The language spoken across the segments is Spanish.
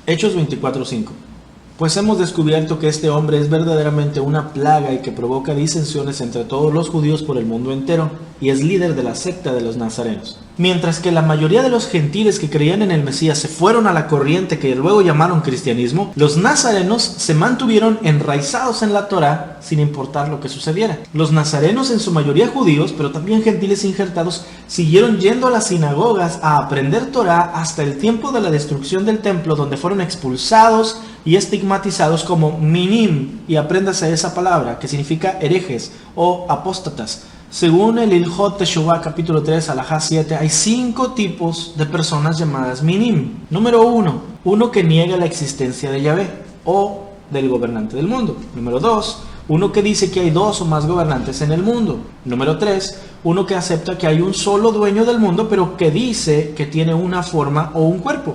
Hechos 24:5. Pues hemos descubierto que este hombre es verdaderamente una plaga y que provoca disensiones entre todos los judíos por el mundo entero, y es líder de la secta de los nazarenos. Mientras que la mayoría de los gentiles que creían en el Mesías se fueron a la corriente que luego llamaron cristianismo, los nazarenos se mantuvieron enraizados en la Torá sin importar lo que sucediera. Los nazarenos, en su mayoría judíos, pero también gentiles injertados, siguieron yendo a las sinagogas a aprender Torá hasta el tiempo de la destrucción del templo, donde fueron expulsados y estigmatizados como minim, y apréndase esa palabra que significa herejes o apóstatas. Según el Ilhot Teshuvah capítulo 3, alajá 7, hay 5 tipos de personas llamadas minim. Número 1, uno que niega la existencia de Yahvé o del gobernante del mundo. Número 2, uno que dice que hay 2 o más gobernantes en el mundo. Número 3, uno que acepta que hay un solo dueño del mundo, pero que dice que tiene una forma o un cuerpo.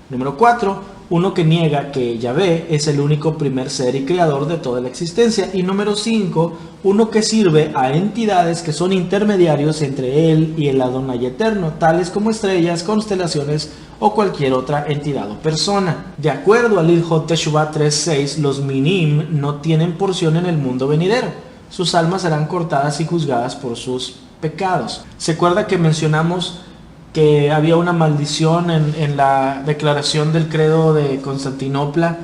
Número 4, uno que niega que Yahvé es el único primer ser y creador de toda la existencia. Y número 5, uno que sirve a entidades que son intermediarios entre él y el Adonai eterno, tales como estrellas, constelaciones o cualquier otra entidad o persona. De acuerdo al Ilhot Teshuvah 3.6, los minim no tienen porción en el mundo venidero. Sus almas serán cortadas y juzgadas por sus pecados. ¿Se acuerda que mencionamos que había una maldición en la declaración del credo de Constantinopla?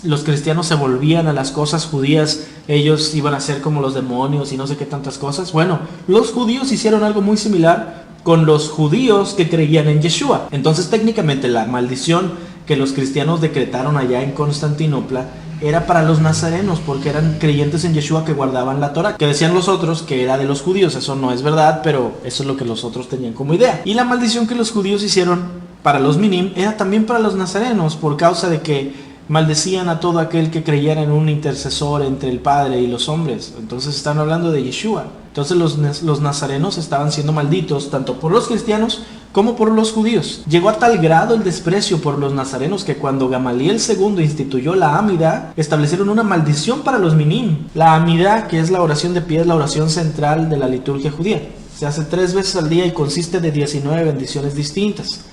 Los cristianos se volvían a las cosas judías, ellos iban a ser como los demonios y no sé qué tantas cosas. Bueno, los judíos hicieron algo muy similar con los judíos que creían en Yeshua. Entonces técnicamente la maldición que los cristianos decretaron allá en Constantinopla era para los nazarenos, porque eran creyentes en Yeshua que guardaban la Torah, que decían los otros que era de los judíos. Eso no es verdad, pero eso es lo que los otros tenían como idea. Y la maldición que los judíos hicieron para los minim era también para los nazarenos, por causa de que maldecían a todo aquel que creyera en un intercesor entre el Padre y los hombres. Entonces están hablando de Yeshua. Entonces los nazarenos estaban siendo malditos tanto por los cristianos como por los judíos. Llegó a tal grado el desprecio por los nazarenos que cuando Gamaliel II instituyó la Amidá, establecieron una maldición para los minim. La Amidá, que es la oración de pie, es la oración central de la liturgia judía. Se hace 3 veces al día y consiste de 19 bendiciones distintas.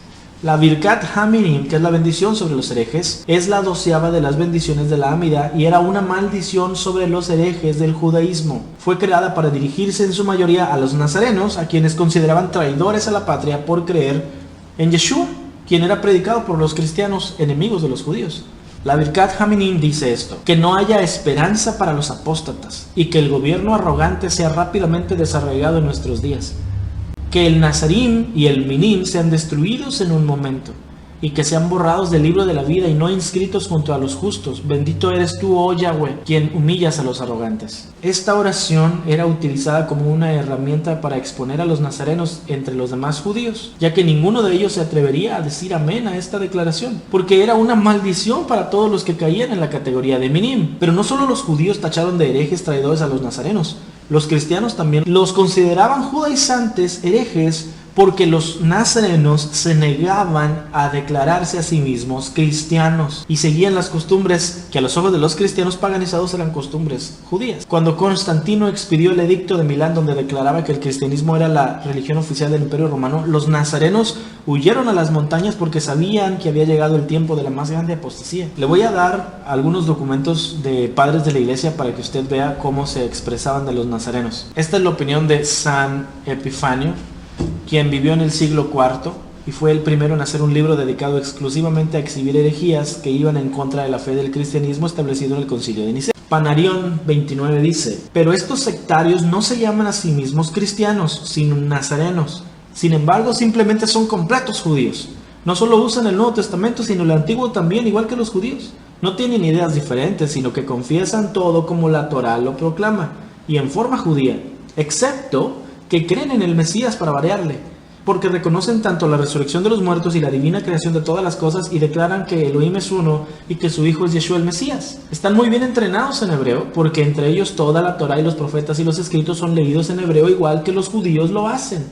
La Birkat Haminim, que es la bendición sobre los herejes, es la 12ª de las bendiciones de la Amidá y era una maldición sobre los herejes del judaísmo. Fue creada para dirigirse en su mayoría a los nazarenos, a quienes consideraban traidores a la patria por creer en Yeshua, quien era predicado por los cristianos enemigos de los judíos. La Birkat Haminim dice esto: que no haya esperanza para los apóstatas y que el gobierno arrogante sea rápidamente desarraigado en nuestros días. Que el Nazarim y el Minim sean destruidos en un momento, y que sean borrados del libro de la vida y no inscritos junto a los justos. Bendito eres tú, oh Yahweh, quien humillas a los arrogantes. Esta oración era utilizada como una herramienta para exponer a los nazarenos entre los demás judíos, ya que ninguno de ellos se atrevería a decir amén a esta declaración, porque era una maldición para todos los que caían en la categoría de Minim. Pero no solo los judíos tacharon de herejes traidores a los nazarenos, los cristianos también los consideraban judaizantes, herejes, porque los nazarenos se negaban a declararse a sí mismos cristianos y seguían las costumbres que a los ojos de los cristianos paganizados eran costumbres judías. Cuando Constantino expidió el edicto de Milán, donde declaraba que el cristianismo era la religión oficial del Imperio Romano, los nazarenos huyeron a las montañas porque sabían que había llegado el tiempo de la más grande apostasía. Le voy a dar algunos documentos de padres de la iglesia para que usted vea cómo se expresaban de los nazarenos. Esta es la opinión de San Epifanio, quien vivió en el siglo IV y fue el primero en hacer un libro dedicado exclusivamente a exhibir herejías que iban en contra de la fe del cristianismo establecido en el Concilio de Nicea. Panarión 29 dice: pero estos sectarios no se llaman a sí mismos cristianos, sino nazarenos. Sin embargo, simplemente son completos judíos. No solo usan el Nuevo Testamento, sino el Antiguo también, igual que los judíos. No tienen ideas diferentes, sino que confiesan todo como la Torá lo proclama, y en forma judía, excepto que creen en el Mesías para variarle, porque reconocen tanto la resurrección de los muertos y la divina creación de todas las cosas y declaran que Elohim es uno y que su hijo es Yeshua el Mesías. Están muy bien entrenados en hebreo, porque entre ellos toda la Torá y los profetas y los escritos son leídos en hebreo igual que los judíos lo hacen.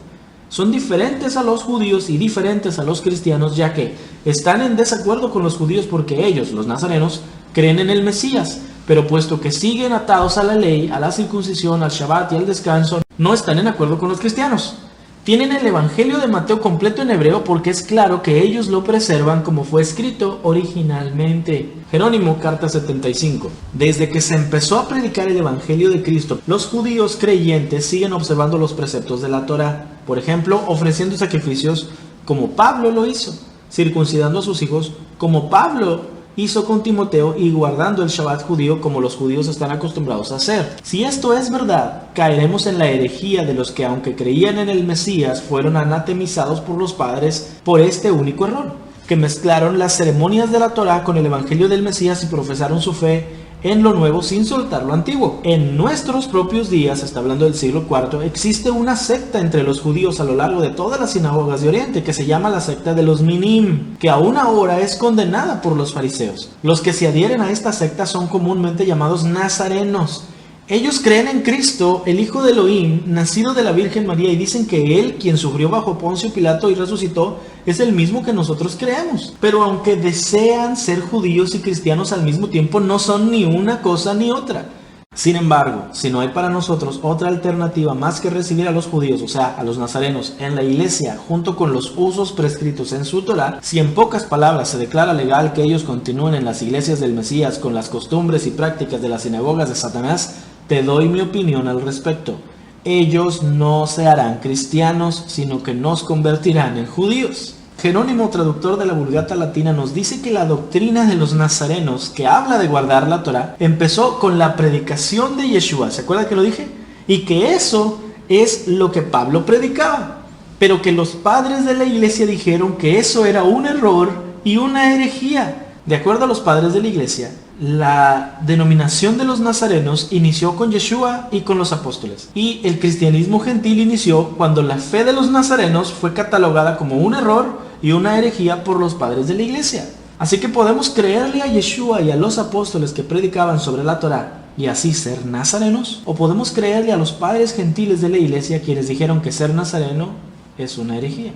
Son diferentes a los judíos y diferentes a los cristianos, ya que están en desacuerdo con los judíos porque ellos, los nazarenos, creen en el Mesías, pero puesto que siguen atados a la ley, a la circuncisión, al Shabbat y al descanso, no están en acuerdo con los cristianos. Tienen el Evangelio de Mateo completo en hebreo porque es claro que ellos lo preservan como fue escrito originalmente. Jerónimo, carta 75. Desde que se empezó a predicar el Evangelio de Cristo, los judíos creyentes siguen observando los preceptos de la Torá. Por ejemplo, ofreciendo sacrificios como Pablo lo hizo, circuncidando a sus hijos como Pablo hizo con Timoteo y guardando el Shabbat judío como los judíos están acostumbrados a hacer. Si esto es verdad, caeremos en la herejía de los que, aunque creían en el Mesías, fueron anatemizados por los padres por este único error, que mezclaron las ceremonias de la Torá con el Evangelio del Mesías y profesaron su fe en lo nuevo sin soltar lo antiguo. En nuestros propios días, está hablando del siglo IV, existe una secta entre los judíos a lo largo de todas las sinagogas de Oriente que se llama la secta de los Minim, que aún ahora es condenada por los fariseos. Los que se adhieren a esta secta son comúnmente llamados nazarenos. Ellos creen en Cristo, el Hijo de Elohim, nacido de la Virgen María, y dicen que Él, quien sufrió bajo Poncio Pilato y resucitó, es el mismo que nosotros creemos. Pero aunque desean ser judíos y cristianos al mismo tiempo, no son ni una cosa ni otra. Sin embargo, si no hay para nosotros otra alternativa más que recibir a los judíos, o sea, a los nazarenos, en la iglesia, junto con los usos prescritos en su Torá, si en pocas palabras se declara legal que ellos continúen en las iglesias del Mesías con las costumbres y prácticas de las sinagogas de Satanás, te doy mi opinión al respecto. Ellos no se harán cristianos, sino que nos convertirán en judíos. Jerónimo, traductor de la Vulgata Latina, nos dice que la doctrina de los nazarenos, que habla de guardar la Torá, empezó con la predicación de Yeshua. ¿Se acuerda que lo dije? Y que eso es lo que Pablo predicaba. Pero que los padres de la iglesia dijeron que eso era un error y una herejía. De acuerdo a los padres de la iglesia, la denominación de los nazarenos inició con Yeshua y con los apóstoles. Y el cristianismo gentil inició cuando la fe de los nazarenos fue catalogada como un error y una herejía por los padres de la iglesia. Así que podemos creerle a Yeshua y a los apóstoles que predicaban sobre la Torá y así ser nazarenos, o podemos creerle a los padres gentiles de la iglesia quienes dijeron que ser nazareno es una herejía.